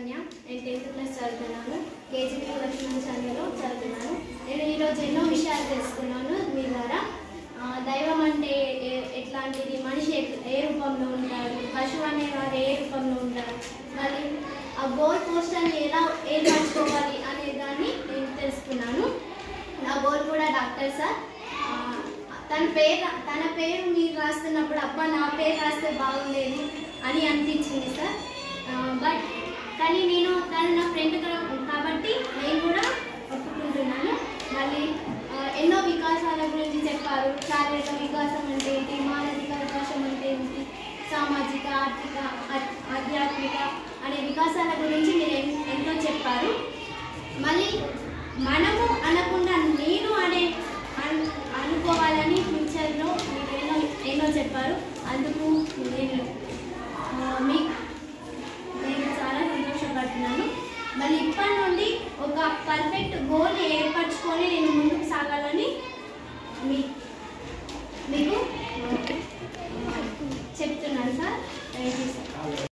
లావణ్య. నేను 10th class చదువుతున్నాను. KGB Laxman చంద్రలో చదువుతున్నాను. నేను ఈరోజు ఎన్నో విషయాలు తెలుసుకున్నాను మీ ద్వారా. దైవం అంటే ఎట్లాంటిది, మనిషి ఏ రూపంలో ఉంటాడు, పశువు అనేవారు ఏ రూపంలో ఉంటారు, మరి ఆ గోల్ పోస్టర్ని ఎలా ఏర్పరచుకోవాలి అనే దాన్ని నేను తెలుసుకున్నాను. నా గోల్ కూడా డాక్టర్ సార్. తన పేరు మీరు రాస్తున్నప్పుడు అబ్బా నా పేరు రాస్తే బాగుండేది అని అనిపించింది సార్. కానీ తను నా ఫ్రెండ్ కాబట్టి నేను కూడా ఒప్పుకుంటున్నాను. మళ్ళీ ఎన్నో వికాసాల గురించి చెప్పారు. శారీరక వికాసం అంటే ఏంటి, మానసిక వికాసం అంటే ఏంటి, సామాజిక, ఆర్థిక, ఆధ్యాత్మిక అనే వికాసాల గురించి మీరు ఎంతో చెప్పారు. మళ్ళీ మనము అనకుండా నేను అనుకోవాలని ఫ్యూచర్లో మీరు ఎన్నో చెప్పారు. అందుకు నేను మీకు